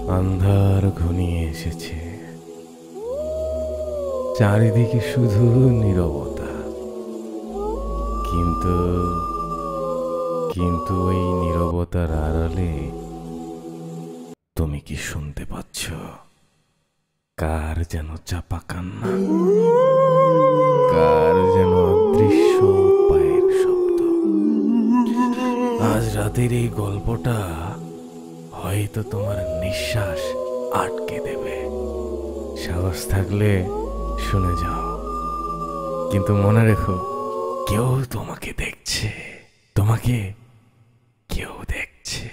আন্ধার ঘনিয়ে এসেছে, চারিদিকে শুধু নীরবতা। কিন্তু কিন্তু ওই নীরবতার আড়ালে তুমি কি শুনতে পাচ্ছ? কার যেন চাপা কান্না, কার যেন অদৃশ্য পায়ের শব্দ। আজ রাতের এই গল্পটা হয়তো তোমার নিঃশ্বাস আটকে দেবে। সাহস থাকলে শুনে যাও, কিন্তু মনে রেখো, কেউ তোমাকে দেখছে, তোমাকে কেউ দেখছে।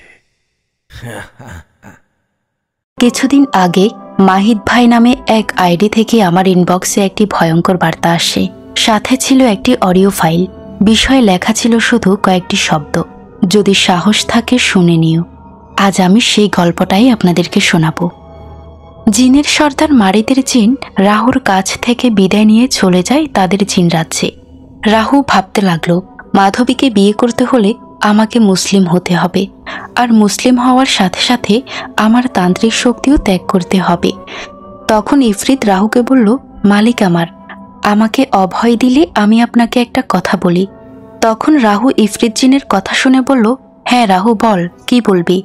কিছুদিন আগে মাহিদ ভাই নামে এক আইডি থেকে আমার ইনবক্সে একটি ভয়ঙ্কর বার্তা আসে। সাথে ছিল একটি অডিও ফাইল। বিষয়ে লেখা ছিল শুধু কয়েকটি শব্দ, যদি সাহস থাকে শুনে নিও। আজ আমি সেই গল্পটাই আপনাদেরকে শোনাবো। জিনের সর্দার মারিদের জিন রাহুর কাছ থেকে বিদায় নিয়ে চলে যায় তাদের জিন রাজ্যে। রাহু ভাবতে লাগলো, মাধবীকে বিয়ে করতে হলে আমাকে মুসলিম হতে হবে, আর মুসলিম হওয়ার সাথে সাথে আমার তান্ত্রিক শক্তিও ত্যাগ করতে হবে। তখন ইফরিত রাহুকে বলল, মালিক আমাকে অভয় দিলে আমি আপনাকে একটা কথা বলি। তখন রাহু ইফরিত জিনের কথা শুনে বলল, হ্যাঁ রাহু বল, কি বলবি?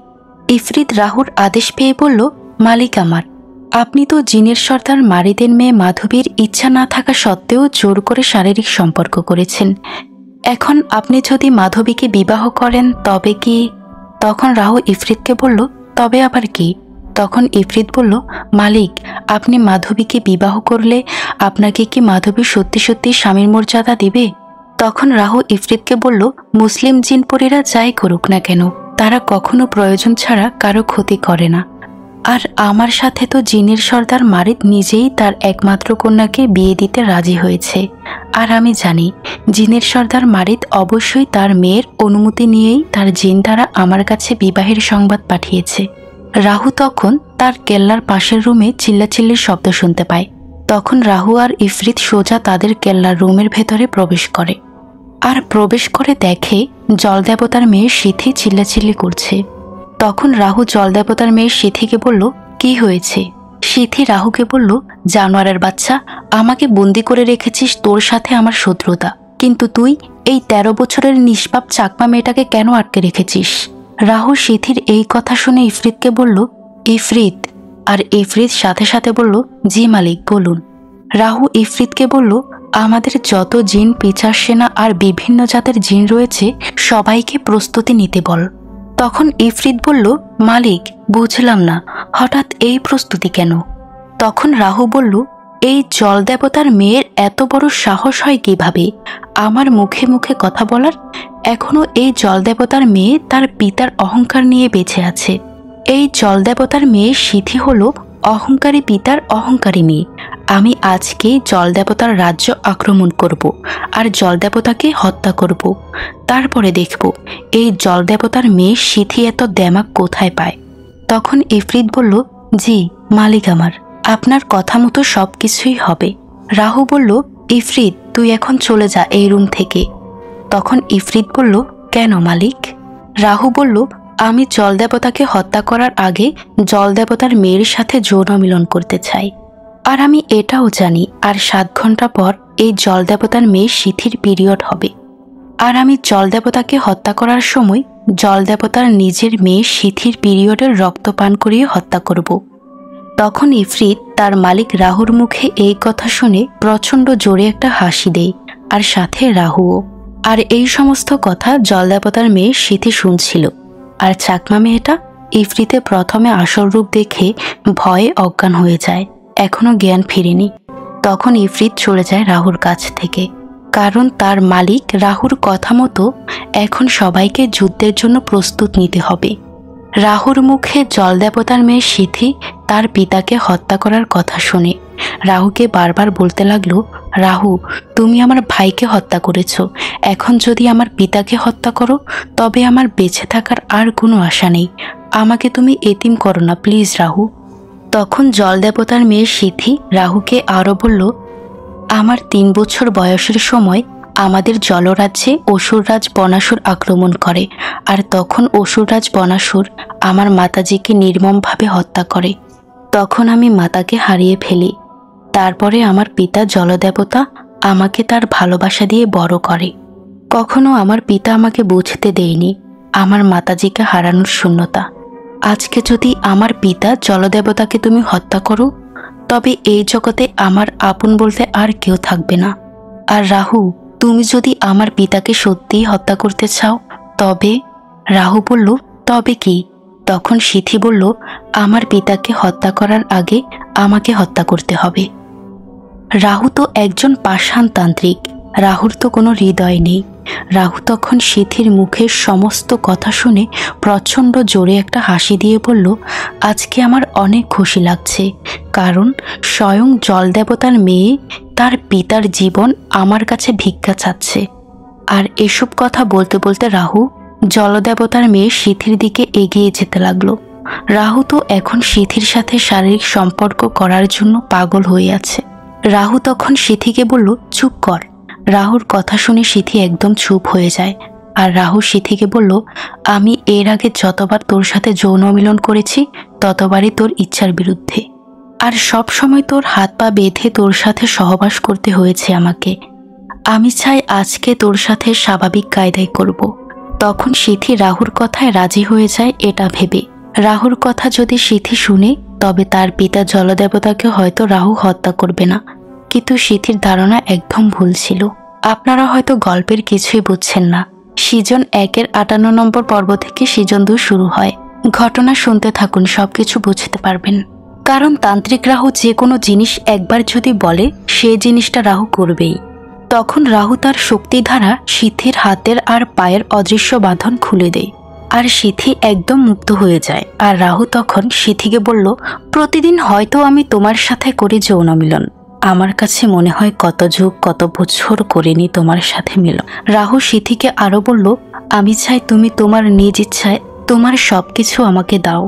ইফরিত রাহুর আদেশ পেয়ে বলল, মালিক আপনি তো জিনের সর্দার মারিদের মেয়ে মাধবীর ইচ্ছা না থাকা সত্ত্বেও জোর করে শারীরিক সম্পর্ক করেছেন। এখন আপনি যদি মাধবীকে বিবাহ করেন তবে কি? তখন রাহু ইফরিতকে বলল, তবে আবার কি? তখন ইফরিত বলল, মালিক আপনি মাধবীকে বিবাহ করলে আপনাকে কি মাধবী সত্যি সত্যি স্বামীর মর্যাদা দিবে? তখন রাহু ইফরিতকে বলল, মুসলিম জিনপরীরা যাই করুক না কেন, তারা কখনো প্রয়োজন ছাড়া কারো ক্ষতি করে না। আর আমার সাথে তো জিনের সর্দার মারিদ নিজেই তার একমাত্র কন্যাকে বিয়ে দিতে রাজি হয়েছে। আর আমি জানি জিনের সর্দার মারিদ অবশ্যই তার মেয়ের অনুমতি নিয়েই তার জিন দ্বারা আমার কাছে বিবাহের সংবাদ পাঠিয়েছে। রাহু তখন তার কেল্লার পাশের রুমে চিল্লাচিল্লির শব্দ শুনতে পায়। তখন রাহু আর ইফরিত সোজা তাদের কেল্লার রুমের ভেতরে প্রবেশ করে, আর প্রবেশ করে দেখে জলদেবতার মেয়ে সিথি চিল্লাচিল্লি করছে। তখন রাহু জলদেবতার মেয়ে সিথিকে বলল, কি হয়েছে? সিথি রাহুকে বলল, জানোয়ারের বাচ্চা, আমাকে বন্দি করে রেখেছিস তোর সাথে আমার শত্রুতা, কিন্তু তুই এই 13 বছরের নিষ্পাপ চাকমা মেয়েটাকে কেন আটকে রেখেছিস? রাহু সিথির এই কথা শুনে ইফরিতকে বলল, ইফরিত। আর ইফরিত সাথে সাথে বলল, জি মালিক বলুন। রাহু ইফরিতকে বলল, আমাদের যত জিন পিছার সেনা আর বিভিন্ন জাতের জিন রয়েছে সবাইকে প্রস্তুতি নিতে বল। তখন ইফরিত বলল, মালিক বুঝলাম না, হঠাৎ এই প্রস্তুতি কেন? তখন রাহু বলল, এই জলদেবতার মেয়ের এত বড় সাহস হয় কিভাবে আমার মুখে মুখে কথা বলার? এখনো এই জলদেবতার মেয়ে তার পিতার অহংকার নিয়ে বেঁচে আছে। এই জলদেবতার মেয়ে সিথি হলো অহংকারী পিতার অহংকারী মেয়ে। আমি আজকেই জলদেবতার রাজ্য আক্রমণ করব আর জলদেবতাকে হত্যা করব। তারপরে দেখব এই জলদেবতার মেয়ে সিথি এত দেমাক কোথায় পায়। তখন ইফরিত বলল, জি মালিক আপনার কথা মতো সব কিছুই হবে। রাহু বলল, ইফরিত তুই এখন চলে যা এই রুম থেকে। তখন ইফরিত বলল, কেন মালিক? রাহু বলল, আমি জলদেবতাকে হত্যা করার আগে জলদেবতার মেয়ের সাথে যৌন মিলন করতে চাই। আর আমি এটাও জানি আর 7 ঘন্টা পর এই জলদেবতার মেয়ে সিথির পিরিয়ড হবে। আর আমি জলদেবতাকে হত্যা করার সময় জলদেবতার নিজের মেয়ে সিথির পিরিয়ডের রক্ত পান করিয়ে হত্যা করব। তখন ইফরিত তার মালিক রাহুর মুখে এই কথা শুনে প্রচণ্ড জোরে একটা হাসি দেয়, আর সাথে রাহুও। আর এই সমস্ত কথা জলদেবতার মেয়ে সিথি শুনছিল। আর চাকমা মেয়েটা ইফরিতে প্রথমে আসল রূপ দেখে ভয়ে অজ্ঞান হয়ে যায়, এখনো জ্ঞান ফিরেনি। তখন ইফরিত চলে যায় রাহুর কাছ থেকে, কারণ তার মালিক রাহুর কথা মতো এখন সবাইকে যুদ্ধের জন্য প্রস্তুত নিতে হবে। রাহুর মুখে জলদেবতার মেয়ে সিথি তার পিতাকে হত্যা করার কথা শুনে রাহুকে বারবার বলতে লাগলো, রাহু তুমি আমার ভাইকে হত্যা করেছ, এখন যদি আমার পিতাকে হত্যা করো তবে আমার বেঁচে থাকার আর কোনো আশা নেই, আমাকে তুমি এতিম করো না প্লিজ রাহু। তখন জলদেবতার মেয়ে সিথি রাহুকে আরও বলল, আমার 3 বছর বয়সের সময় আমাদের জলরাজ্যে অসুররাজ বনাসুর আক্রমণ করে, আর তখন অসুররাজ বনাসুর আমার মাতাজিকে নির্মমভাবে হত্যা করে। তখন আমি মাতাকে হারিয়ে ফেলি। তারপরে আমার পিতা জলদেবতা আমাকে তার ভালোবাসা দিয়ে বড় করে। কখনো আমার পিতা আমাকে বুঝতে দেয়নি আমার মাতাজিকে হারানোর শূন্যতা। আজকে যদি আমার পিতা জলদেবতাকে তুমি হত্যা করো, তবে এই জগতে আমার আপন বলতে আর কেউ থাকবে না। আর রাহু, তুমি যদি আমার পিতাকে সত্যিই হত্যা করতে চাও তবে। রাহু বলল, তবে কি? তখন সিথি বলল, আমার পিতাকে হত্যা করার আগে আমাকে হত্যা করতে হবে। রাহু তো একজন পাষাণ তান্ত্রিক, রাহুর তো কোনো হৃদয় নেই। রাহু তখন সিথির মুখের সমস্ত কথা শুনে প্রচণ্ড জোরে একটা হাসি দিয়ে বলল, আজকে আমার অনেক খুশি লাগছে, কারণ স্বয়ং জলদেবতার মেয়ে তার পিতার জীবন আমার কাছে ভিক্ষা চাচ্ছে। আর এসব কথা বলতে বলতে রাহু জলদেবতার মেয়ে সিথির দিকে এগিয়ে যেতে লাগলো। রাহু তো এখন সিথির সাথে শারীরিক সম্পর্ক করার জন্য পাগল হয়ে আছে। রাহু তখন সিথিকে বলল, চুপ কর। রাহুর কথা শুনে সিথি একদম চুপ হয়ে যায়। আর রাহু সিথিকে বলল, আমি এর আগে যতবার তোর সাথে যৌন মিলন করেছি ততবারই তোর ইচ্ছার বিরুদ্ধে, আর সব সময় তোর হাত পা বেঁধে তোর সাথে সহবাস করতে হয়েছে আমাকে। আমি চাই আজকে তোর সাথে স্বাভাবিক কায়দায় করব। তখন সিথি রাহুর কথায় রাজি হয়ে যায় এটা ভেবে। রাহুর কথা যদি সিথি শুনে তবে তার পিতা জলদেবতাকে হয়তো রাহু হত্যা করবে না। কিন্তু সিথির ধারণা একদম ভুল ছিল। আপনারা হয়তো গল্পের কিছুই বুঝছেন না। সিজন 1-এর 58 নম্বর পর্ব থেকে সিজন 2 শুরু হয়। ঘটনা শুনতে থাকুন, সবকিছু বুঝতে পারবেন। কারণ তান্ত্রিক রাহু যে কোনো জিনিস একবার যদি বলে সে জিনিসটা রাহু করবেই। তখন রাহু তার শক্তি দ্বারা সিথির হাতের আর পায়ের অদৃশ্য বাঁধন খুলে দেয়, আর সিথি একদম মুক্ত হয়ে যায়। আর রাহু তখন সিথিকে বলল, প্রতিদিন হয়তো আমি তোমার সাথে করি যৌন মিলন, আমার কাছে মনে হয় কত যুগ কত বছর করিনি তোমার সাথে মিলন। রাহু সিথিকে আরো বলল, আমি চাই তুমি তোমার নিজ ইচ্ছায় তোমার সবকিছু আমাকে দাও।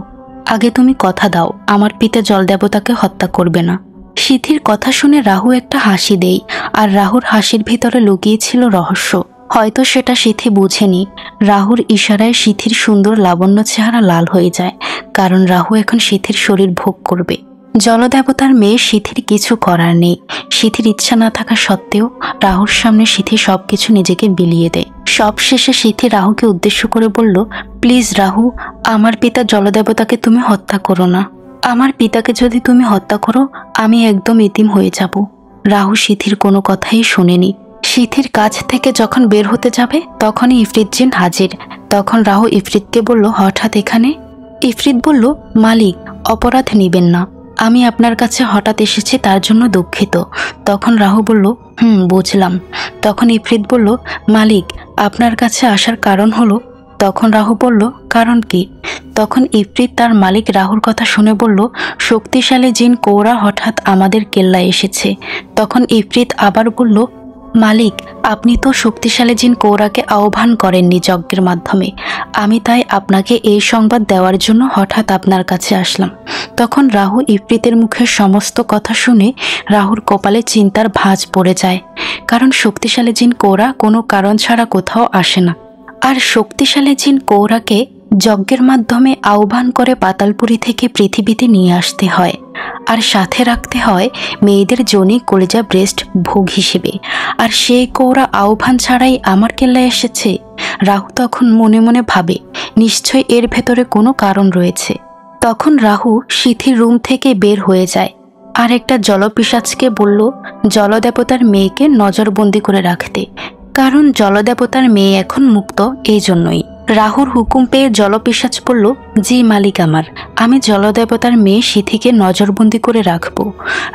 আগে তুমি কথা দাও আমার পিতা জলদেবতাকে হত্যা করবে না। সিথির কথা শুনে রাহু একটা হাসি দেয়, আর রাহুর হাসির ভিতরে লুকিয়েছিল রহস্য। হয়তো সেটা সিথি বুঝেনি। রাহুর ইশারায় সিথির সুন্দর লাবণ্য চেহারা লাল হয়ে যায়, কারণ রাহু এখন সিথির শরীর ভোগ করবে। জলদেবতার মেয়ে সিথির কিছু করার নেই। সিথির ইচ্ছা না থাকা সত্ত্বেও রাহুর সামনে সিথি সবকিছু নিজেকে বিলিয়ে দেয়। সবশেষে সিথি রাহুকে উদ্দেশ্য করে বলল, প্লিজ রাহু, আমার পিতা জলদেবতাকে তুমি হত্যা করো না। আমার পিতাকে যদি তুমি হত্যা করো আমি একদম এতিম হয়ে যাব। রাহু সিথির কোনো কথাই শোনেনি। সিথির কাছ থেকে যখন বের হতে যাবে তখনই ইফরিত জিন হাজির। তখন রাহু ইফরিতকে বলল, হঠাৎ এখানে? ইফরিত বলল, মালিক, অপরাধ নিবেন না, আমি আপনার কাছে হঠাৎ এসেছি তার জন্য দুঃখিত। তখন রাহু বলল, বুঝলাম। তখন ইফরিত বলল, মালিক, আপনার কাছে আসার কারণ হলো। তখন রাহু বলল, কারণ কি? তখন ইফরিত তার মালিক রাহুর কথা শুনে বলল, শক্তিশালী জিন কৌরা হঠাৎ আমাদের কেল্লায় এসেছে। তখন ইফরিত আবার বলল, মালিক, আপনি তো শক্তিশালী জিন কৌরাকে আহ্বান করেননি যজ্ঞের মাধ্যমে, আমি তাই আপনাকে এই সংবাদ দেওয়ার জন্য হঠাৎ আপনার কাছে আসলাম। তখন রাহু ইফরিতের মুখের সমস্ত কথা শুনে রাহুর কপালে চিন্তার ভাঁজ পড়ে যায়, কারণ শক্তিশালী জিন কৌরা কোনো কারণ ছাড়া কোথাও আসে না। আর শক্তিশালী জিন কৌরাকে যজ্ঞের মাধ্যমে আহ্বান করে পাতালপুরী থেকে পৃথিবীতে নিয়ে আসতে হয়, আর সাথে রাখতে হয় মেয়েদের যোনি কলিজা ব্রেস্ট ভোগ হিসেবে। আর সেই কৌরা আহ্বান ছাড়াই আমার কেল্লায় এসেছে। রাহু তখন মনে মনে ভাবে, নিশ্চয় এর ভেতরে কোনো কারণ রয়েছে। তখন রাহু সিথির রুম থেকে বের হয়ে যায়, আর একটা জলপিশাচকে বলল জলদেবতার মেয়েকে নজরবন্দি করে রাখতে, কারণ জলদেবতার মেয়ে এখন মুক্ত, এই জন্যই। রাহুর হুকুম পেয়ে জলপিশাচ বলল, জি মালিক আমার, আমি জলদেবতার মেয়ে সিথিকে নজরবন্দি করে রাখব।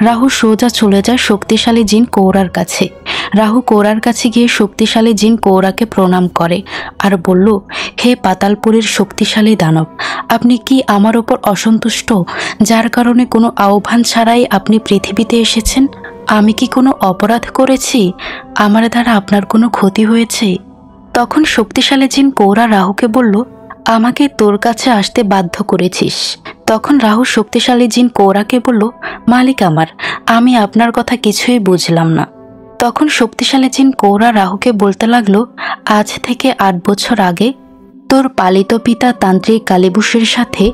রাহু সোজা চলে যায় শক্তিশালী জিন কৌরার কাছে। রাহু কৌরার কাছে গিয়ে শক্তিশালী জিন কৌরাকে প্রণাম করে আর বলল, হে পাতালপুরীর শক্তিশালী দানব, আপনি কি আমার ওপর অসন্তুষ্ট, যার কারণে কোনো আহ্বান ছাড়াই আপনি পৃথিবীতে এসেছেন? আমি কি কোনো অপরাধ করেছি? আমার দ্বারা আপনার কোনো ক্ষতি হয়েছে? তখন শক্তিশালী জিন কৌরা রাহুকে বলল, আমাকে তোর কাছে আসতে বাধ্য করেছিস। তখন রাহু শক্তিশালী জিন কৌরাকে বলল, মালিক আমার, আমি আপনার কথা কিছুই বুঝলাম না। তখন শক্তিশালী জিন কৌরা রাহুকে বলতে লাগলো, আজ থেকে 8 বছর আগে তোর পালিত পিতা তান্ত্রিক কালীবুশের সাথে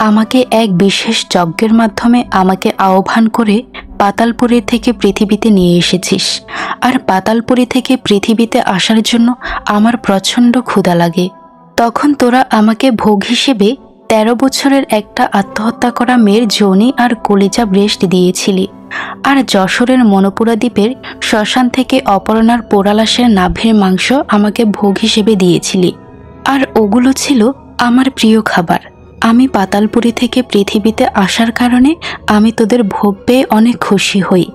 আমাকে এক বিশেষ যজ্ঞের মাধ্যমে আমাকে আহ্বান করে পাতালপুরী থেকে পৃথিবীতে নিয়ে এসেছিস। আর পাতালপুরী থেকে পৃথিবীতে আসার জন্য আমার প্রচণ্ড ক্ষুধা লাগে। তখন তোরা আমাকে ভোগ হিসেবে 13 বছরের একটা আত্মহত্যা করা মেয়ের যোনি আর কলিজা ব্রেস্ট দিয়েছিলি। আর যশোরের মনপুরা দ্বীপের শ্মশান থেকে অপর্ণার পোড়ালাশের নাভির মাংস আমাকে ভোগ হিসেবে দিয়েছিলি। আর ওগুলো ছিল আমার প্রিয় খাবার। আমি পাতালপুরী থেকে পৃথিবীতে আসার কারণে আমি তোদের ভোগ পেয়ে অনেক খুশি হই।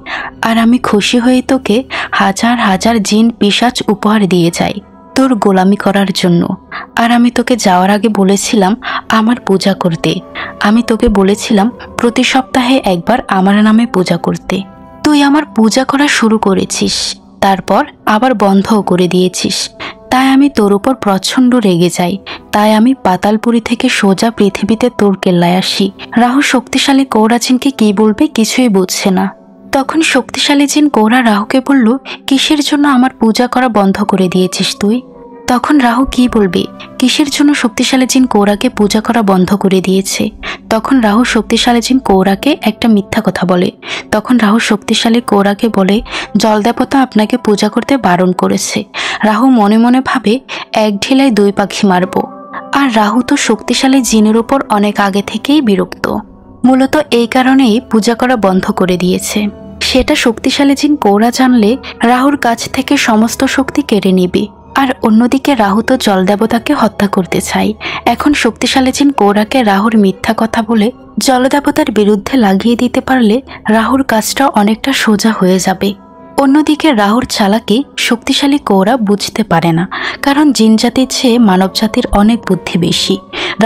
আর আমি খুশি হয়ে তোকে হাজার হাজার জিন পিশাচ উপহার দিয়ে যাই তোর গোলামি করার জন্য। আর আমি তোকে যাওয়ার আগে বলেছিলাম আমার পূজা করতে। আমি তোকে বলেছিলাম প্রতি সপ্তাহে একবার আমার নামে পূজা করতে। তুই আমার পূজা করা শুরু করেছিস, তারপর আবার বন্ধও করে দিয়েছিস। তাই আমি তোর উপর প্রচণ্ড রেগে যাই। তাই আমি পাতালপুরী থেকে সোজা পৃথিবীতে তোর কেল্লায় আসি। রাহু শক্তিশালী কৌরা জিনকে কি বলবে কিছুই বুঝছে না। তখন শক্তিশালী জিন কৌরা রাহুকে বলল, কিসের জন্য আমার পূজা করা বন্ধ করে দিয়েছিস তুই? তখন রাহু কি বলবে কিসের জন্য শক্তিশালী জিন কৌরাকে পূজা করা বন্ধ করে দিয়েছে। তখন রাহু শক্তিশালী জিন কৌরাকে একটা মিথ্যা কথা বলে। তখন রাহু শক্তিশালী কৌরাকে বলে, জলদেবতা আপনাকে পূজা করতে বারণ করেছে। রাহু মনে মনে ভাবে, এক ঢিলায় 2 পাখি মারব। আর রাহু তো শক্তিশালী জিনের উপর অনেক আগে থেকেই বিরক্ত। মূলত এই কারণেই পূজা করা বন্ধ করে দিয়েছে। সেটা শক্তিশালী জিন কৌরা জানলে রাহুর কাছ থেকে সমস্ত শক্তি কেড়ে নেবে। আর অন্যদিকে রাহু তো জলদেবতাকে হত্যা করতে চায়। এখন শক্তিশালী জিন কৌরাকে রাহুর মিথ্যা কথা বলে জলদেবতার বিরুদ্ধে লাগিয়ে দিতে পারলে রাহুর কাজটা অনেকটা সোজা হয়ে যাবে। অন্যদিকে রাহুর চালাকি শক্তিশালী কৌরা বুঝতে পারে না, কারণ জিন জাতির চেয়ে মানব জাতির অনেক বুদ্ধি বেশি।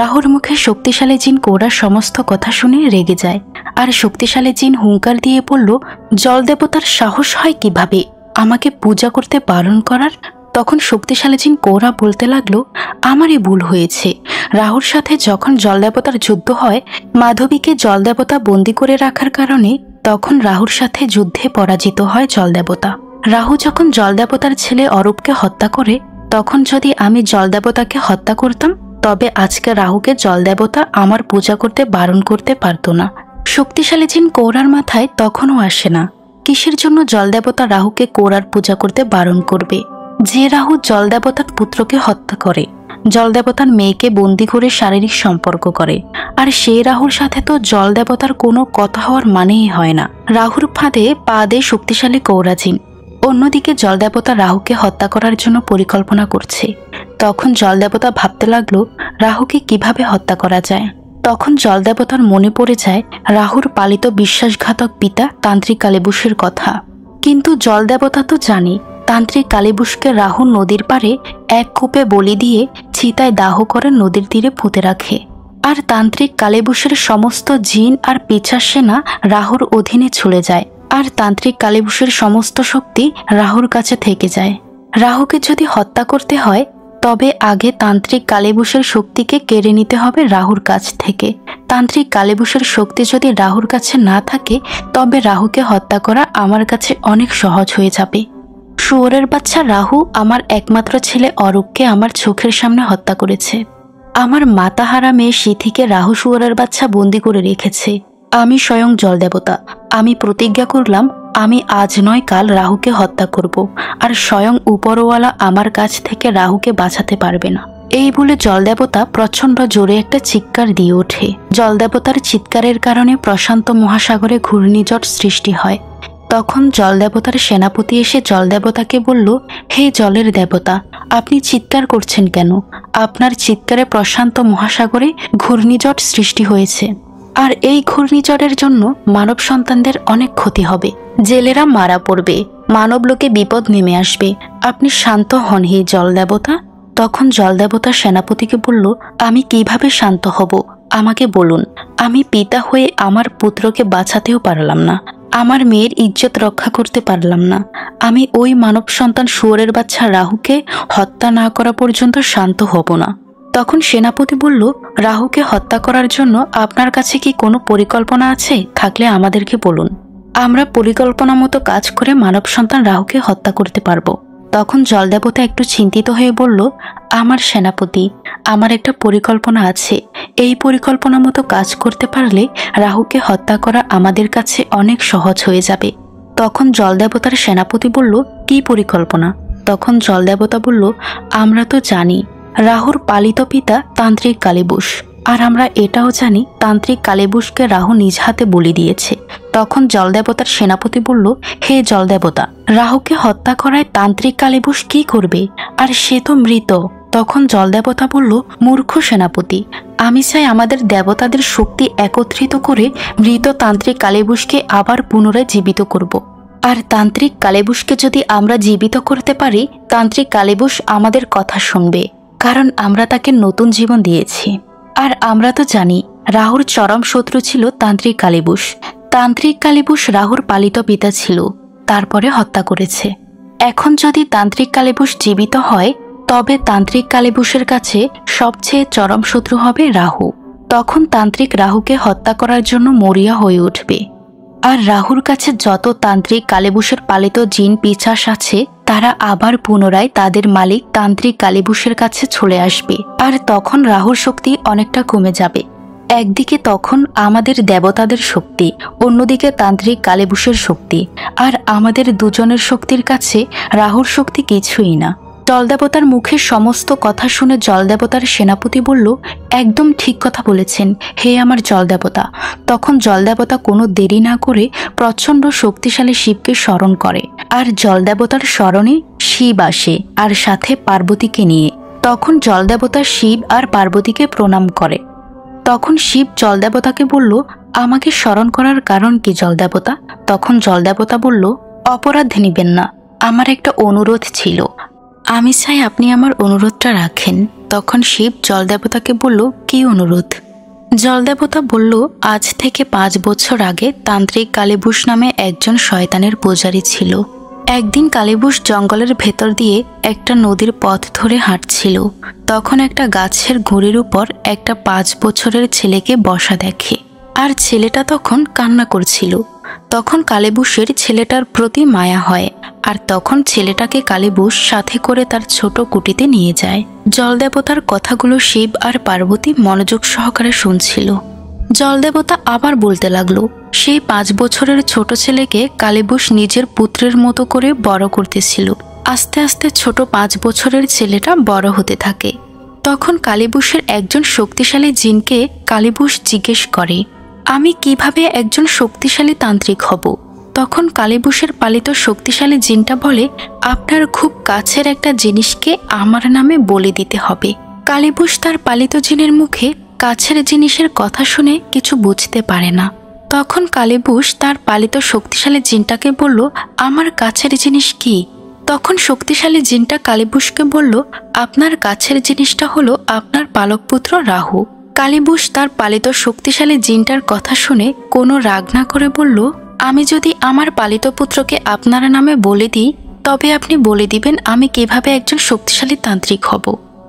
রাহুর মুখে শক্তিশালী জিন কৌরার সমস্ত কথা শুনে রেগে যায়। আর শক্তিশালী জিন হুঙ্কার দিয়ে বলল, জলদেবতার সাহস হয় কিভাবে আমাকে পূজা করতে বারণ করার? তখন শক্তিশালী জিন কৌরা বলতে লাগলো, আমারই ভুল হয়েছে। রাহুর সাথে যখন জলদেবতার যুদ্ধ হয়, মাধবীকে জলদেবতা বন্দি করে রাখার কারণে তখন রাহুর সাথে যুদ্ধে পরাজিত হয় জলদেবতা। রাহু যখন জলদেবতার ছেলে অরূপকে হত্যা করে, তখন যদি আমি জলদেবতাকে হত্যা করতাম তবে আজকে রাহুকে জলদেবতা আমার পূজা করতে বারণ করতে পারত না। শক্তিশালী জিন কৌরার মাথায় তখনও আসে না কিসের জন্য জলদেবতা রাহুকে কৌরার পূজা করতে বারণ করবে। যে রাহু জলদেবতার পুত্রকে হত্যা করে, জলদেবতার মেয়েকে বন্দি করে শারীরিক সম্পর্ক করে, আর সেই রাহুর সাথে তো জলদেবতার কোনো কথা হওয়ার মানেই হয় না। রাহুর ফাঁদে পা দেয় শক্তিশালী কৌরা জিন। অন্যদিকে জলদেবতা রাহুকে হত্যা করার জন্য পরিকল্পনা করছে। তখন জলদেবতা ভাবতে লাগলো রাহুকে কিভাবে হত্যা করা যায়। তখন জলদেবতার মনে পড়ে যায় রাহুর পালিত বিশ্বাসঘাতক পিতা তান্ত্রিক কালীবুশের কথা। কিন্তু জলদেবতা তো জানে তান্ত্রিক কালীবুশকে রাহু নদীর পাড়ে এক কূপে বলি দিয়ে চিতায় দাহ করে নদীর তীরে পুঁতে রাখে। আর তান্ত্রিক কালীবুশের সমস্ত জিন আর পিছার সেনা রাহুর অধীনে চলে যায়। আর তান্ত্রিক কালীবুশের সমস্ত শক্তি রাহুর কাছে থেকে যায়। রাহুকে যদি হত্যা করতে হয় তবে আগে তান্ত্রিক কালীবুশের শক্তিকে কেড়ে নিতে হবে রাহুর কাছ থেকে। তান্ত্রিক কালীবুশের শক্তি যদি রাহুর কাছে না থাকে তবে রাহুকে হত্যা করা আমার কাছে অনেক সহজ হয়ে যাবে। শুয়োরের বাচ্চা রাহু আমার একমাত্র ছেলে অরূপকে আমার চোখের সামনে হত্যা করেছে। আমার মাতাহারা মেয়ে সিথিকে রাহু শুয়োরের বাচ্চা বন্দি করে রেখেছে। আমি স্বয়ং জলদেবতা, আমি প্রতিজ্ঞা করলাম আমি আজ নয় কাল রাহুকে হত্যা করব। আর স্বয়ং উপরওয়ালা আমার কাছ থেকে রাহুকে বাঁচাতে পারবে না। এই বলে জলদেবতা প্রচণ্ড জোরে একটা চিৎকার দিয়ে ওঠে। জলদেবতার চিৎকারের কারণে প্রশান্ত মহাসাগরে ঘূর্ণিঝড় সৃষ্টি হয়। তখন জলদেবতার সেনাপতি এসে জলদেবতাকে বলল, হে জলের দেবতা, আপনি চিৎকার করছেন কেন? আপনার চিৎকারে প্রশান্ত মহাসাগরে ঘূর্ণিঝড় সৃষ্টি হয়েছে। আর এই ঘূর্ণিঝড়ের জন্য মানব সন্তানদের অনেক ক্ষতি হবে, জেলেরা মারা পড়বে, মানবলোকে বিপদ নেমে আসবে। আপনি শান্ত হন হে জলদেবতা। তখন জলদেবতা সেনাপতিকে বলল, আমি কিভাবে শান্ত হব আমাকে বলুন। আমি পিতা হয়ে আমার পুত্রকে বাঁচাতেও পারলাম না, আমার মেয়ের ইজ্জত রক্ষা করতে পারলাম না। আমি ওই মানব সন্তান শুয়োরের বাচ্চা রাহুকে হত্যা না করা পর্যন্ত শান্ত হব না। তখন সেনাপতি বলল, রাহুকে হত্যা করার জন্য আপনার কাছে কি কোনো পরিকল্পনা আছে? থাকলে আমাদেরকে বলুন। আমরা পরিকল্পনা মতো কাজ করে মানব সন্তান রাহুকে হত্যা করতে পারবো। তখন জলদেবতা একটু চিন্তিত হয়ে বলল, আমার সেনাপতি, আমার একটা পরিকল্পনা আছে। এই পরিকল্পনা মতো কাজ করতে পারলে রাহুকে হত্যা করা আমাদের কাছে অনেক সহজ হয়ে যাবে। তখন জলদেবতার সেনাপতি বলল, কি পরিকল্পনা? তখন জলদেবতা বলল, আমরা তো জানি রাহুর পালিত পিতা তান্ত্রিক কালীবুস, আর আমরা এটাও জানি তান্ত্রিক কালীবুসকে রাহু নিজ হাতে বলি দিয়েছে। তখন জলদেবতার সেনাপতি বলল, হে জলদেবতা, রাহুকে হত্যা করায় তান্ত্রিক কালীবুস কি করবে? আর সে তো মৃত। তখন জলদেবতা বলল, মূর্খ সেনাপতি, আমি চাই আমাদের দেবতাদের শক্তি একত্রিত করে মৃত তান্ত্রিক কালীবুসকে আবার পুনরায় জীবিত করব। আর তান্ত্রিক কালীবুসকে যদি আমরা জীবিত করতে পারি, তান্ত্রিক কালীবুস আমাদের কথা শুনবে, কারণ আমরা তাকে নতুন জীবন দিয়েছি। আর আমরা তো জানি রাহুর চরম শত্রু ছিল তান্ত্রিক কালীবুস। তান্ত্রিক কালীবুস রাহুর পালিত পিতা ছিল, তারপরে হত্যা করেছে। এখন যদি তান্ত্রিক কালীবুস জীবিত হয়, তবে তান্ত্রিক কালীবুসের কাছে সবচেয়ে চরম শত্রু হবে রাহু। তখন তান্ত্রিক রাহুকে হত্যা করার জন্য মরিয়া হয়ে উঠবে। আর রাহুর কাছে যত তান্ত্রিক কালীবুসের পালিত জিন পিশাচ আছে, তারা আবার পুনরায় তাদের মালিক তান্ত্রিক কালীবুসের কাছে চলে আসবে। আর তখন রাহুর শক্তি অনেকটা কমে যাবে। একদিকে তখন আমাদের দেবতাদের শক্তি, অন্যদিকে তান্ত্রিক কালীবুসের শক্তি, আর আমাদের দুজনের শক্তির কাছে রাহুর শক্তি কিছুই না। জলদেবতার মুখে সমস্ত কথা শুনে জলদেবতার সেনাপতি বলল, একদম ঠিক কথা বলেছেন হে আমার জলদেবতা। তখন জলদেবতা কোনো দেরি না করে প্রচণ্ড শক্তিশালী শিবকে স্মরণ করে। আর জলদেবতার স্মরণে শিব আসে, আর সাথে পার্বতীকে নিয়ে। তখন জলদেবতা শিব আর পার্বতীকে প্রণাম করে। তখন শিব জলদেবতাকে বলল, আমাকে স্মরণ করার কারণ কি জলদেবতা? তখন জলদেবতা বলল, অপরাধ নেবেন না, আমার একটা অনুরোধ ছিল, আমি চাই আপনি আমার অনুরোধটা রাখেন। তখন শিব জলদেবতাকে বলল, কি অনুরোধ? জলদেবতা বলল, আজ থেকে 5 বছর আগে তান্ত্রিক কালীবুস নামে একজন শয়তানের পূজারী ছিল। একদিন কালীবুস জঙ্গলের ভেতর দিয়ে একটা নদীর পথ ধরে হাঁটছিল। তখন একটা গাছের গুঁড়ির উপর একটা 5 বছরের ছেলেকে বসা দেখে, আর ছেলেটা তখন কান্না করছিল। তখন কালীবুসের ছেলেটার প্রতি মায়া হয়, আর তখন ছেলেটাকে কালীবুস সাথে করে তার ছোট কুটিতে নিয়ে যায়। জলদেবতার কথাগুলো শিব আর পার্বতী মনোযোগ সহকারে শুনছিল। জলদেবতা আবার বলতে লাগলো, সেই 5 বছরের ছোট ছেলেকে কালীবুস নিজের পুত্রের মতো করে বড় করতেছিল। আস্তে আস্তে ছোট 5 বছরের ছেলেটা বড় হতে থাকে। তখন কালীবুসের একজন শক্তিশালী জিনকে কালীবুস জিজ্ঞেস করে, আমি কিভাবে একজন শক্তিশালী তান্ত্রিক হব? তখন কালীবুসের পালিত শক্তিশালী জিনটা বলে, আপনার খুব কাছের একটা জিনিসকে আমার নামে বলে দিতে হবে। কালীবুস তার পালিত জিনের মুখে কাছের জিনিসের কথা শুনে কিছু বুঝতে পারে না। তখন কালীবুস তার পালিত শক্তিশালী জিনটাকে বলল, আমার কাছের জিনিস কি? তখন শক্তিশালী জিনটা কালীবুসকে বলল, আপনার কাছের জিনিসটা হলো আপনার পালক পুত্র রাহু। কালীবুস তার পালিত শক্তিশালী জিনটার কথা শুনে কোনো রাগ না করে বলল, আমি যদি আমার পালিত পুত্রকে আপনার নামে বলে দিই, তবে আপনি বলে দিবেন আমি কিভাবে একজন শক্তিশালী তান্ত্রিক হব।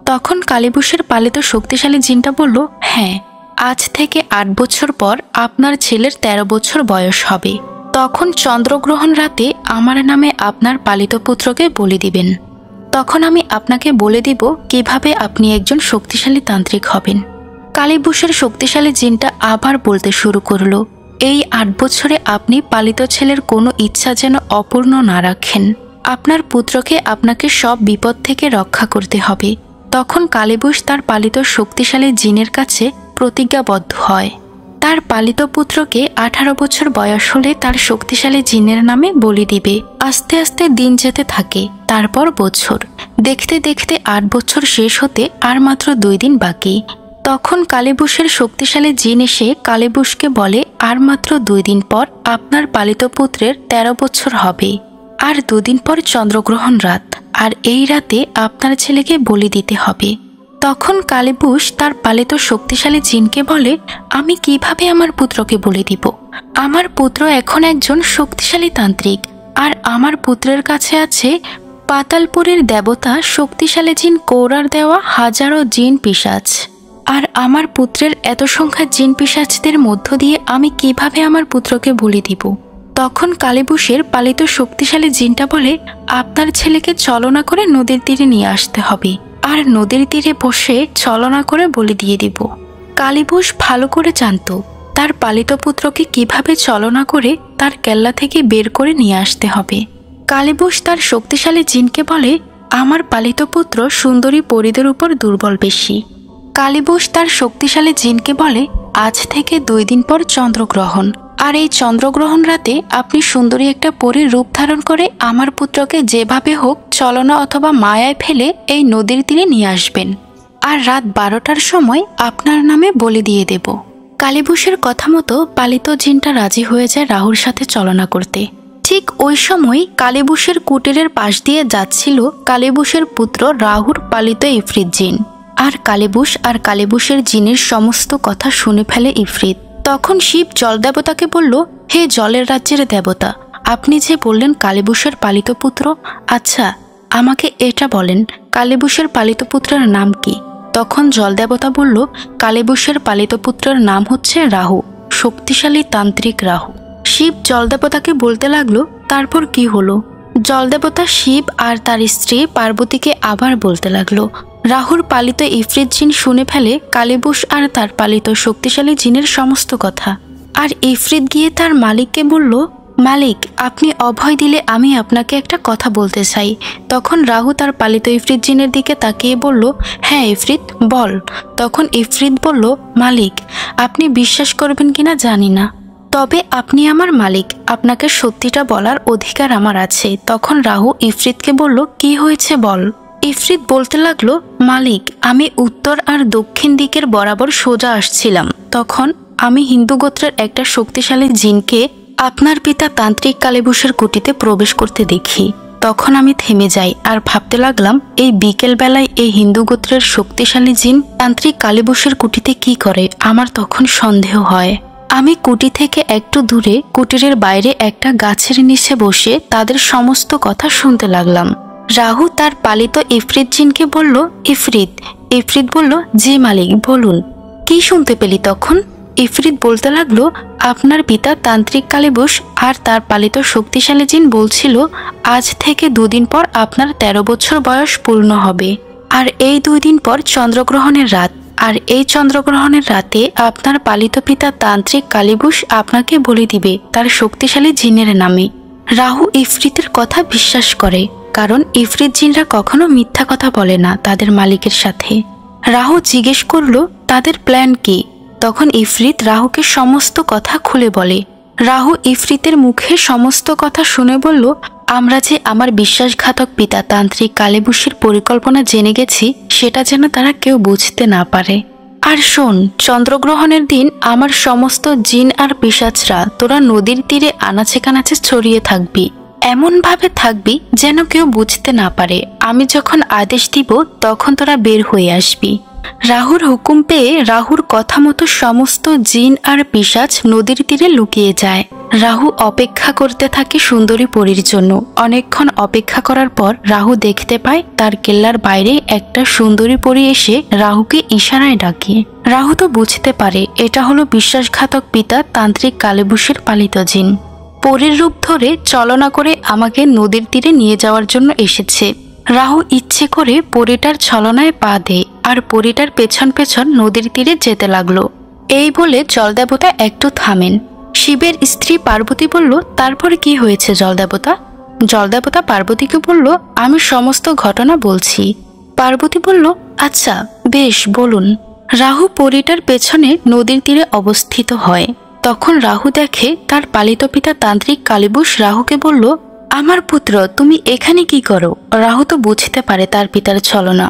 তখন কালীবুসের পালিত শক্তিশালী জিনটা বলল, হ্যাঁ, আজ থেকে 8 বছর পর আপনার ছেলের 13 বছর বয়স হবে। তখন চন্দ্রগ্রহণ রাতে আমার নামে আপনার পালিত পুত্রকে বলে দিবেন। তখন আমি আপনাকে বলে দিব কিভাবে আপনি একজন শক্তিশালী তান্ত্রিক হবেন। কালীবুসের শক্তিশালী জিনটা আবার বলতে শুরু করলো, এই 8 বছরে আপনি পালিত ছেলের কোনো ইচ্ছা যেন অপূর্ণ না রাখেন। আপনার পুত্রকে আপনাকে সব বিপদ থেকে রক্ষা করতে হবে। তখন কালীবুস তার পালিত শক্তিশালী জিনের কাছে প্রতিজ্ঞাবদ্ধ হয়। তার পালিত পুত্রকে 18 বছর বয়স হলে তার শক্তিশালী জিনের নামে বলি দিবে। আস্তে আস্তে দিন যেতে থাকে, তারপর বছর। দেখতে দেখতে 8 বছর শেষ হতে আর মাত্র 2 দিন বাকি। তখন কালীবুসের শক্তিশালী জিন এসে কালীবুসকে বলে, আর মাত্র 2 দিন পর আপনার পালিত পুত্রের 13 বছর হবে। আর 2 দিন পর চন্দ্রগ্রহণ রাত, আর এই রাতে আপনার ছেলেকে বলি দিতে হবে। তখন কালীবুস তার পালিত শক্তিশালী জিনকে বলে, আমি কিভাবে আমার পুত্রকে বলে দিব? আমার পুত্র এখন একজন শক্তিশালী তান্ত্রিক, আর আমার পুত্রের কাছে আছে পাতালপুরের দেবতা শক্তিশালী জিন কৌরার দেওয়া হাজারো জিন পিশাচ। আর আমার পুত্রের এত সংখ্যা জিন পিশাচদের মধ্য দিয়ে আমি কিভাবে আমার পুত্রকে বলি দিব? তখন কালীবুশের পালিত শক্তিশালী জিনটা বলে, আপনার ছেলেকে ছলনা করে নদীর তীরে নিয়ে আসতে হবে, আর নদীর তীরে বসে ছলনা করে বলি দিয়ে দিব। কালীবুশ ভালো করে জানত তার পালিত পুত্রকে কিভাবে ছলনা করে তার কেল্লা থেকে বের করে নিয়ে আসতে হবে। কালীবুশ তার শক্তিশালী জিনকে বলে, আমার পালিত পুত্র সুন্দরী পরীদের উপর দুর্বল বেশি। কালীবুশ তার শক্তিশালী জিনকে বলে, আজ থেকে 2 দিন পর চন্দ্রগ্রহণ, আর এই চন্দ্রগ্রহণ রাতে আপনি সুন্দরী একটা পরীর রূপ ধারণ করে আমার পুত্রকে যেভাবে হোক ছলনা অথবা মায়ায় ফেলে এই নদীর তীরে নিয়ে আসবেন, আর রাত 12টার সময় আপনার নামে বলি দিয়ে দেব। কালীবুশের কথা মতো পালিত জিনটা রাজি হয়ে যায় রাহুর সাথে ছলনা করতে। ঠিক ওই সময় কালীবুশের কুটিরের পাশ দিয়ে যাচ্ছিল কালীবুশের পুত্র রাহুর পালিত ইফরিত জিন। আর কালীবুশের জিনের সমস্ত কথা শুনে ফেলে ইফরিত। তখন শিব জল দেবতাকে বলল, হে জলের রাজ্যের দেবতা, আপনি যে বললেন কালীবুশের পালিত পুত্র, আচ্ছা আমাকে এটা বলেন কালীবুশের পালিত পুত্রের নাম কি? তখন জল দেবতা বলল, কালীবুশের পালিত পুত্রের নাম হচ্ছে রাহু, শক্তিশালী তান্ত্রিক রাহু। শিব জল দেবতাকে বলতে লাগলো, তারপর কি হলো? জল দেবতা শিব আর তার স্ত্রী পার্বতীকে আবার বলতে লাগলো। রাহুর পালিত ইফরিত জিন শুনে ফেলে কালীবুশ আর তার পালিত শক্তিশালী জিনের সমস্ত কথা। আর ইফরিত গিয়ে তার মালিককে বলল, মালিক, আপনি অভয় দিলে আমি আপনাকে একটা কথা বলতে চাই। তখন রাহু তার পালিত ইফরিত জিনের দিকে তাকিয়ে বলল, হ্যাঁ ইফরিত, বল। তখন ইফরিত বলল, মালিক, আপনি বিশ্বাস করবেন কিনা জানি না, তবে আপনি আমার মালিক, আপনাকে সত্যিটা বলার অধিকার আমার আছে। তখন রাহু ইফরিতকে বলল, কি হয়েছে বল। ইফরিত বলতে লাগলো, মালিক, আমি উত্তর আর দক্ষিণ দিকের বরাবর সোজা আসছিলাম, তখন আমি হিন্দু গোত্রের একটা শক্তিশালী জিনকে আপনার পিতা তান্ত্রিক কালীবুশের কুটিতে প্রবেশ করতে দেখি। তখন আমি থেমে যাই আর ভাবতে লাগলাম, এই বিকেল বেলায় এই হিন্দু গোত্রের শক্তিশালী জিন তান্ত্রিক কালীবুশের কুটিতে কি করে? আমার তখন সন্দেহ হয়। আমি কুটি থেকে একটু দূরে কুটিরের বাইরে একটা গাছের নিচে বসে তাদের সমস্ত কথা শুনতে লাগলাম। রাহু তার পালিত ইফরিত জিনকে বলল, ইফরিত বলল, জি মালিক, বলুন, কি শুনতে পেলি? তখন ইফরিত বলতে লাগলো, আপনার পিতা তান্ত্রিক কালীবুশ আর তার পালিত শক্তিশালী জিন বলছিল, আজ থেকে 2 দিন পর আপনার 13 বছর বয়স পূর্ণ হবে, আর এই 2 দিন পর চন্দ্রগ্রহণের রাত, আর এই চন্দ্রগ্রহণের রাতে আপনার পালিত পিতা তান্ত্রিক কালীবুশ আপনাকে বলে দিবে তার শক্তিশালী জিনের নামে। রাহু ইফরিতের কথা বিশ্বাস করে, কারণ ইফরিত জিনরা কখনো মিথ্যা কথা বলে না তাদের মালিকের সাথে। রাহু জিজ্ঞেস করলো, তাদের প্ল্যান কি? তখন ইফরিত রাহুকে সমস্ত কথা খুলে বলে। রাহু ইফরিতের মুখে সমস্ত কথা শুনে বলল, আমরা যে আমার বিশ্বাসঘাতক পিতা তান্ত্রিক কালীবুশের পরিকল্পনা জেনে গেছি, সেটা যেন তারা কেউ বুঝতে না পারে। আর শোন, চন্দ্রগ্রহণের দিন আমার সমস্ত জিন আর পিশাচরা তোরা নদীর তীরে আনাচে কানাচে ছড়িয়ে থাকবি, এমন ভাবে থাকবি যেন কেউ বুঝতে না পারে। আমি যখন আদেশ দিব তখন তোরা বের হয়ে আসবি। রাহুর হুকুম পেয়ে রাহুর কথা মতো সমস্ত জিন আর পিশাচ নদীর তীরে লুকিয়ে যায়। রাহু অপেক্ষা করতে থাকে সুন্দরী পরীর জন্য। অনেকক্ষণ অপেক্ষা করার পর রাহু দেখতে পায় তার কেল্লার বাইরে একটা সুন্দরী পরী এসে রাহুকে ইশারায় ডাকে। রাহু তো বুঝতে পারে এটা হলো বিশ্বাসঘাতক পিতা তান্ত্রিক কালীবুশের পালিত জিন। পরীর রূপ ধরে ছলনা করে আমাকে নদীর তীরে নিয়ে যাওয়ার জন্য এসেছে। রাহু ইচ্ছে করে পরীটার ছলনায় পা দেয় আর পরীটার পেছন পেছন নদীর তীরে যেতে লাগলো। এই বলে জলদেবতা একটু থামেন। শিবের স্ত্রী পার্বতী বলল, তারপরে কি হয়েছে জলদেবতা? জলদেবতা পার্বতীকে বলল, আমি সমস্ত ঘটনা বলছি। পার্বতী বলল, আচ্ছা বেশ, বলুন। রাহু পরীটার পেছনে নদীর তীরে অবস্থিত হয়। তখন রাহু দেখে তার পালিত পিতা তান্ত্রিক কালীবুশ রাহুকে বলল, আমার পুত্র, তুমি এখানে কি করো? রাহু তো বুঝতে পারে তার পিতার ছলনা।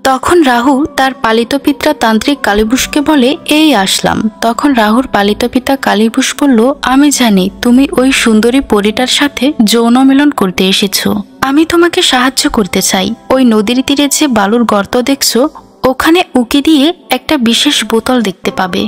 তখন রাহু তার পালিত পিতা তান্ত্রিক কালীবুশকে বলে, এই আসলাম। তখন রাহুর পালিত পিতা কালীবুশ বলল, আমি জানি তুমি ওই সুন্দরী পরীটার সাথে যৌন মিলন করতে এসেছো। আমি তোমাকে সাহায্য করতে চাই। ওই নদীর তীরে যে বালুর গর্ত দেখছো, ওখানে উকি দিয়ে একটা বিশেষ বোতল দেখতে পাবে,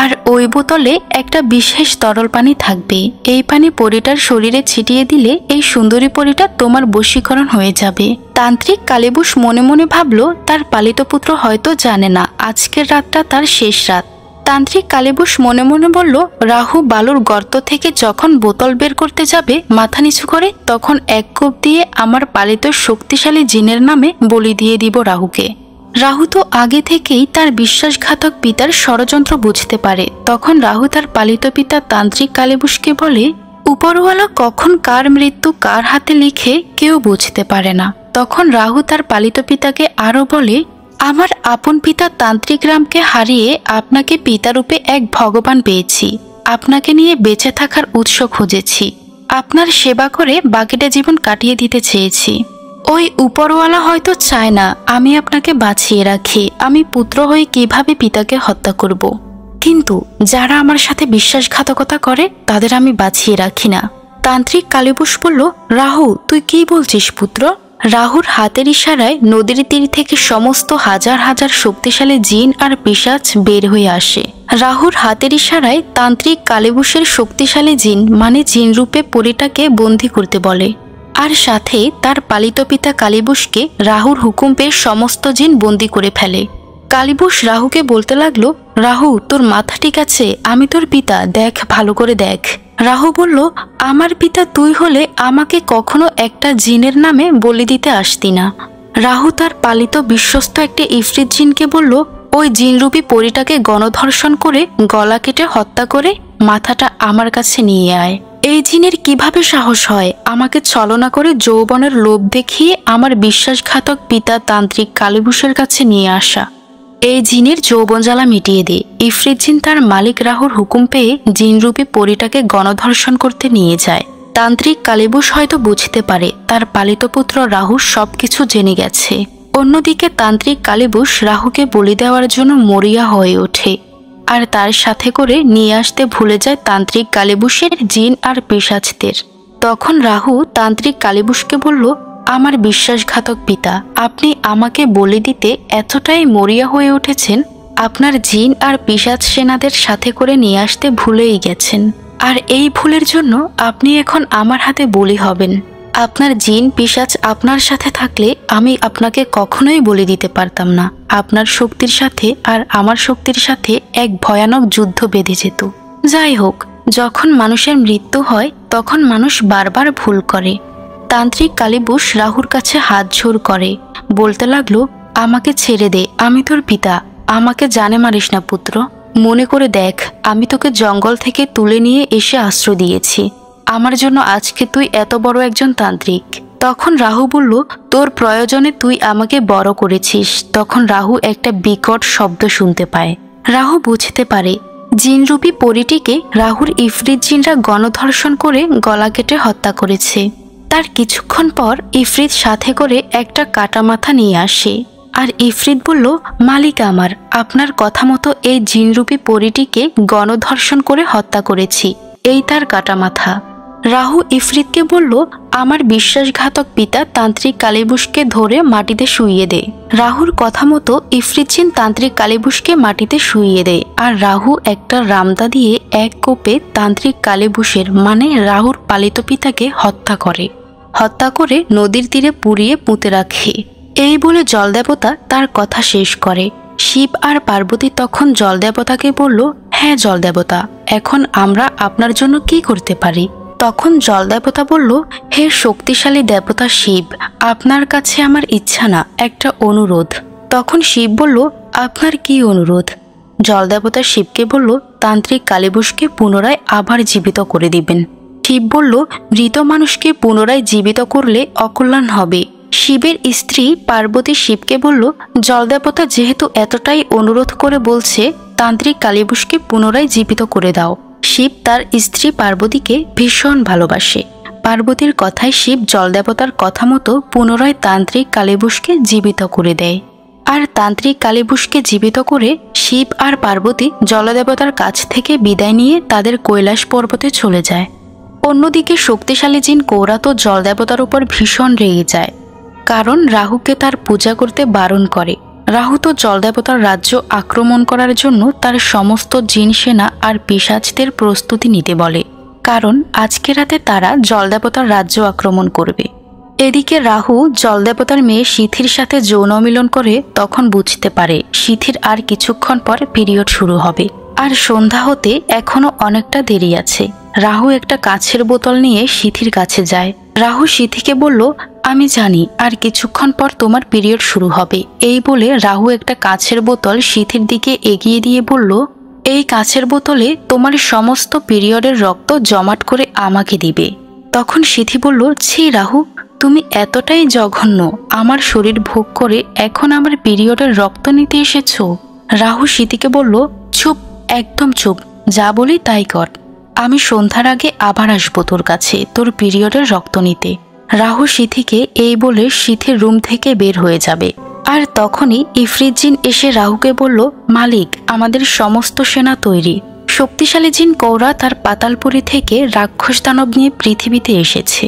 আর ওই বোতলে একটা বিশেষ তরল পানি থাকবে। এই পানি পরীটার শরীরে ছিটিয়ে দিলে এই সুন্দরী পরীটা তোমার বশীকরণ হয়ে যাবে। তান্ত্রিক কালীবুশ মনে মনে ভাবলো তার পালিত পুত্র হয়তো জানে না আজকের রাতটা তার শেষ রাত, তান্ত্রিক কালীবুশ মনে মনে বলল, রাহু বালুর গর্ত থেকে যখন বোতল বের করতে যাবে মাথা নিচু করে, তখন এক কোপ দিয়ে আমার পালিত শক্তিশালী জিনের নামে বলি দিয়ে দিব রাহুকে। রাহু তো আগে থেকেই তার বিশ্বাসঘাতক পিতার ষড়যন্ত্র বুঝতে পারে। তখন রাহু তার পালিত পিতা তান্ত্রিক কালীবুশকে বলে, উপরওয়ালা কখন কার মৃত্যু কার হাতে লিখে কেউ বুঝতে পারে না। তখন রাহু তার পালিত পিতাকে আরো বলে, আমার আপন পিতা তান্ত্রিক রামকে হারিয়ে আপনাকে পিতারূপে এক ভগবান পেয়েছি। আপনাকে নিয়ে বেঁচে থাকার উৎস খুঁজেছি। আপনার সেবা করে বাকিটা জীবন কাটিয়ে দিতে চেয়েছি। ওই উপরওয়ালা হয়তো চায় না আমি আপনাকে বাঁচিয়ে রাখি। আমি পুত্র হয়ে কিভাবে পিতাকে হত্যা করব। কিন্তু যারা আমার সাথে বিশ্বাসঘাতকতা করে তাদের আমি বাঁচিয়ে রাখি না। তান্ত্রিক কালীবুশ বলল, রাহু তুই কি বলছিস পুত্র? রাহুর হাতের ইশারায় নদীর তীর থেকে সমস্ত হাজার হাজার শক্তিশালী জিন আর পিশাচ বের হয়ে আসে। রাহুর হাতের ইশারায় তান্ত্রিক কালীবুশের শক্তিশালী জিন মানে জিন রূপে পরীটাকে বন্দী করতে বলে, আর সাথে তার পালিত পিতা কালীবুশকে রাহুর হুকুম পেয়ে সমস্ত জিন বন্দী করে ফেলে। কালীবুশ রাহুকে বলতে লাগলো, রাহু তোর মাথা ঠিক আছে? আমি তোর পিতা, দেখ ভালো করে দেখ। রাহু বলল, আমার পিতা তুই হলে আমাকে কখনো একটা জিনের নামে বলি দিতে আসতি না। রাহু তার পালিত বিশ্বস্ত একটি ইফরিত জিনকে বলল, ওই জিনরূপী পরীটাকে গণধর্ষণ করে গলা কেটে হত্যা করে মাথাটা আমার কাছে নিয়ে আয়। এই জিনের কিভাবে সাহস হয় আমাকে ছলনা করে যৌবনের লোভ দেখিয়ে আমার বিশ্বাসঘাতক পিতা তান্ত্রিক কালীবুশের কাছে নিয়ে আসা। এই জিনের যৌবন জ্বালা মিটিয়ে দে। ইফরিত জিন তার মালিক রাহুর হুকুম পেয়ে জিনরূপী পরীটাকে গণধর্ষণ করতে নিয়ে যায়। তান্ত্রিক কালীবুশ হয়তো বুঝতে পারে তার পালিত পুত্র রাহু সবকিছু জেনে গেছে। অন্যদিকে তান্ত্রিক কালীবুশ রাহুকে বলি দেওয়ার জন্য মরিয়া হয়ে ওঠে, আর তার সাথে করে নিয়ে আসতে ভুলে যায় তান্ত্রিক কালীবুশের জিন আর পিশাচদের। তখন রাহু তান্ত্রিক কালীবুশকে বলল, আমার বিশ্বাসঘাতক পিতা, আপনি আমাকে বলি দিতে এতটাই মরিয়া হয়ে উঠেছেন, আপনার জিন আর পিশাচ সেনাদের সাথে করে নিয়ে আসতে ভুলেই গেছেন। আর এই ভুলের জন্য আপনি এখন আমার হাতে বলি হবেন। আপনার জিন পিশাচ আপনার সাথে থাকলে আমি আপনাকে কখনোই বলি দিতে পারতাম না। আপনার শক্তির সাথে আর আমার শক্তির সাথে এক ভয়ানক যুদ্ধ বেঁধে যেত। যাই হোক, যখন মানুষের মৃত্যু হয় তখন মানুষ বারবার ভুল করে। তান্ত্রিক কালীবুশ রাহুর কাছে হাত জোড় করে, বলতে লাগলো, আমাকে ছেড়ে দে, আমি তোর পিতা, আমাকে জানে মারিস না পুত্র। মনে করে দেখ, আমি তোকে জঙ্গল থেকে তুলে নিয়ে এসে আশ্রয় দিয়েছি। আমার জন্য আজকে তুই এত বড় একজন তান্ত্রিক। তখন রাহু বলল, তোর প্রয়োজনে তুই আমাকে বড় করেছিস। তখন রাহু একটা বিকট শব্দ শুনতে পায়। রাহু বুঝতে পারে জিনরূপী পরীটিকে রাহুর ইফরিত জিনরা গণধর্ষণ করে গলা কেটে হত্যা করেছে। তার কিছুক্ষণ পর ইফরিত সাথে করে একটা কাটা মাথা নিয়ে আসে, আর ইফরিত বলল, মালিক আমার, আপনার কথা মতো এই জিনরূপী পরীটিকে গণধর্ষণ করে হত্যা করেছি, এই তার কাটা মাথা। রাহু ইফরিতকে বলল, আমার বিশ্বাসঘাতক পিতা তান্ত্রিক কালীবুশকে ধরে মাটিতে শুইয়ে দে। রাহুর কথা মতো ইফরিত জিন তান্ত্রিক কালীবুশকে মাটিতে শুইয়ে দেয়, আর রাহু একটা রামদা দিয়ে এক কোপে তান্ত্রিক কালীবুশের মানে রাহুর পালিত পিতাকে হত্যা করে নদীর তীরে পুড়িয়ে পুঁতে রাখে। এই বলে জলদেবতা তার কথা শেষ করে। শিব আর পার্বতী তখন জলদেবতাকে বলল, হ্যাঁ জলদেবতা, এখন আমরা আপনার জন্য কি করতে পারি? তখন জলদেবতা বলল, হে শক্তিশালী দেবতা শিব, আপনার কাছে আমার ইচ্ছা না, একটা অনুরোধ। তখন শিব বলল, আপনার কি অনুরোধ? জলদেবতা শিবকে বলল, তান্ত্রিক কালীবুশকে পুনরায় আবার জীবিত করে দিবেন। শিব বলল, মৃত মানুষকে পুনরায় জীবিত করলে অকল্যাণ হবে। শিবের স্ত্রী পার্বতী শিবকে বলল, জলদেবতা যেহেতু এতটাই অনুরোধ করে বলছে, তান্ত্রিক কালীবুশকে পুনরায় জীবিত করে দাও। শিব তার স্ত্রী পার্বতীকে ভীষণ ভালোবাসে। পার্বতীর কথায় শিব জলদেবতার কথা মতো পুনরায় তান্ত্রিক কালীবুশকে জীবিত করে দেয়। আর তান্ত্রিক কালীবুশকে জীবিত করে শিব আর পার্বতী জলদেবতার কাছ থেকে বিদায় নিয়ে তাদের কৈলাস পর্বতে চলে যায়। অন্যদিকে শক্তিশালী জিন কৌরা তো জলদেবতার উপর ভীষণ রেগে যায়, কারণ রাহুকে তার পূজা করতে বারণ করে। রাহু তো জলদেবতার রাজ্য আক্রমণ করার জন্য তার সমস্ত জিন সেনা আর পিশাচদের প্রস্তুতি নিতে বলে, কারণ আজকে রাতে তারা জলদেবতার রাজ্য আক্রমণ করবে। এদিকে রাহু জলদেবতার মেয়ে সিথির সাথে যৌন মিলন করে তখন বুঝতে পারে সিথির আর কিছুক্ষণ পর পিরিয়ড শুরু হবে। আর সন্ধ্যা হতে এখনো অনেকটা দেরি আছে। রাহু একটা কাছের বোতল নিয়ে সিথির কাছে যায়। রাহু সিথিকে বলল, আমি জানি আর কিছুক্ষণ পর তোমার পিরিয়ড শুরু হবে। এই বলে রাহু একটা কাছের বোতল সিথির দিকে এগিয়ে দিয়ে বলল, এই কাছের বোতলে তোমার সমস্ত পিরিয়ডের রক্ত জমাট করে আমাকে দিবে। তখন সিথি বলল, ছি রাহু, তুমি এতটাই জঘন্য, আমার শরীর ভোগ করে এখন আমার পিরিয়ডের রক্ত নিতে এসেছো। রাহু সিথিকে বলল, চুপ, একদম চুপ, যা বলি তাই কর। আমি সন্ধ্যার আগে আবার আসবো তোর কাছে তোর পিরিয়ডের রক্ত নিতে। রাহু সিথিকে এই বলে সিথির রুম থেকে বের হয়ে যাবে। আর তখনই ইফরিত জিন এসে রাহুকে বলল, মালিক, আমাদের সমস্ত সেনা তৈরি। শক্তিশালী জিন কৌরা তার পাতালপুরী থেকে রাক্ষস দানব নিয়ে পৃথিবীতে এসেছে।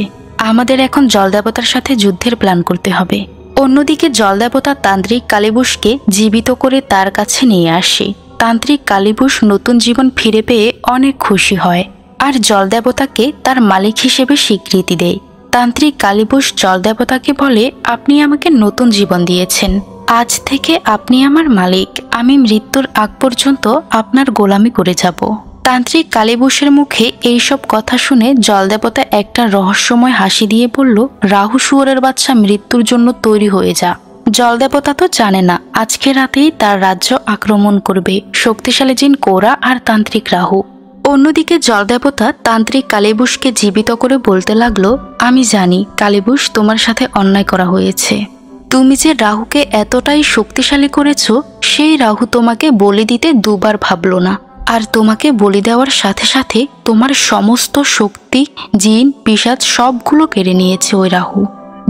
আমাদের এখন জলদেবতার সাথে যুদ্ধের প্ল্যান করতে হবে। অন্যদিকে জলদেবতা তান্ত্রিক কালিবুসকে জীবিত করে তার কাছে নিয়ে আসে। তান্ত্রিক কালিবুস নতুন জীবন ফিরে পেয়ে অনেক খুশি হয় আর জলদেবতাকে তার মালিক হিসেবে স্বীকৃতি দেয়। তান্ত্রিক কালিবুস জলদেবতাকে বলে, আপনি আমাকে নতুন জীবন দিয়েছেন, আজ থেকে আপনি আমার মালিক। আমি মৃত্যুর আগ পর্যন্ত আপনার গোলামি করে যাব। তান্ত্রিক কালিবুসের মুখে এইসব কথা শুনে জলদেবতা একটা রহস্যময় হাসি দিয়ে বলল, রাহু শুয়োরের বাচ্চা, মৃত্যুর জন্য তৈরি হয়ে যা। জলদেবতা তো জানে না আজকে রাতেই তার রাজ্য আক্রমণ করবে শক্তিশালী জিন কৌরা আর তান্ত্রিক রাহু। অন্যদিকে জলদেবতা তান্ত্রিক কালিবুসকে জীবিত করে বলতে লাগলো, আমি জানি কালিবুস, তোমার সাথে অন্যায় করা হয়েছে। তুমি যে রাহুকে এতটাই শক্তিশালী করেছ, সেই রাহু তোমাকে বলি দিতে দুবার ভাবল না। আর তোমাকে বলি দেওয়ার সাথে সাথে তোমার সমস্ত শক্তি, জিন, পিশাচ সবগুলো কেড়ে নিয়েছে ওই রাহু।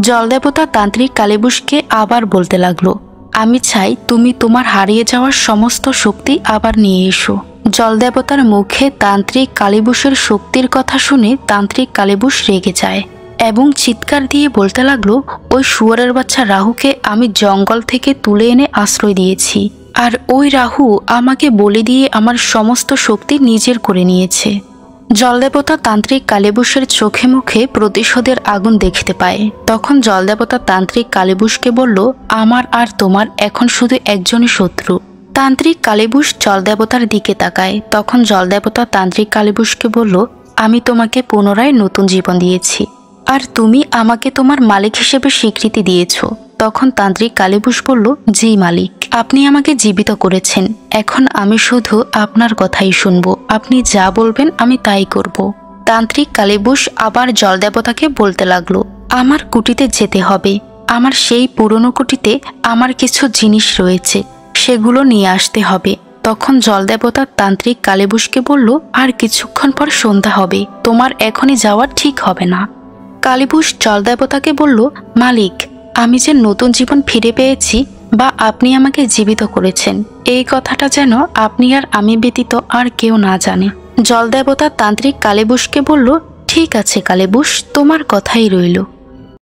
জলদেবতা তান্ত্রিক কালিবুসকে আবার বলতে লাগলো, আমি চাই তুমি তোমার হারিয়ে যাওয়ার সমস্ত শক্তি আবার নিয়ে এসো। জলদেবতার মুখে তান্ত্রিক কালিবুসের শক্তির কথা শুনে তান্ত্রিক কালিবুস রেগে যায় এবং চিৎকার দিয়ে বলতে লাগলো, ওই শুয়োরের বাচ্চা রাহুকে আমি জঙ্গল থেকে তুলে এনে আশ্রয় দিয়েছি, আর ওই রাহু আমাকে বলে দিয়ে আমার সমস্ত শক্তি নিজের করে নিয়েছে। জলদেবতা তান্ত্রিক কালিবুসের চোখে মুখে প্রতিশোধের আগুন দেখতে পায়। তখন জলদেবতা তান্ত্রিক কালিবুসকে বলল, আমার আর তোমার এখন শুধু একজনই শত্রু। তান্ত্রিক কালিবুস জলদেবতার দিকে তাকায়। তখন জলদেবতা তান্ত্রিক কালিবুসকে বলল, আমি তোমাকে পুনরায় নতুন জীবন দিয়েছি আর তুমি আমাকে তোমার মালিক হিসেবে স্বীকৃতি দিয়েছ। তখন তান্ত্রিক কালিবুস বলল, জি মালিক, আপনি আমাকে জীবিত করেছেন, এখন আমি শুধু আপনার কথাই শুনব, আপনি যা বলবেন আমি তাই করব। তান্ত্রিক কালিবুস আবার জলদেবতাকে বলতে লাগলো, আমার কুটিতে যেতে হবে, আমার সেই পুরনো কুটিতে আমার কিছু জিনিস রয়েছে, সেগুলো নিয়ে আসতে হবে। তখন জলদেবতা তান্ত্রিক কালিবুসকে বলল, আর কিছুক্ষণ পর সন্ধ্যা হবে, তোমার এখনই যাওয়া ঠিক হবে না। কালিবুস জলদেবতাকে বলল, মালিক, আমি যে নতুন জীবন ফিরে পেয়েছি বা আপনি আমাকে জীবিত করেছেন, এই কথাটা যেন আপনি আর আমি ব্যতীত আর কেউ না জানে। জলদেবতা তান্ত্রিক কালিবুসকে বলল, ঠিক আছে কালিবুস, তোমার কথাই রইল।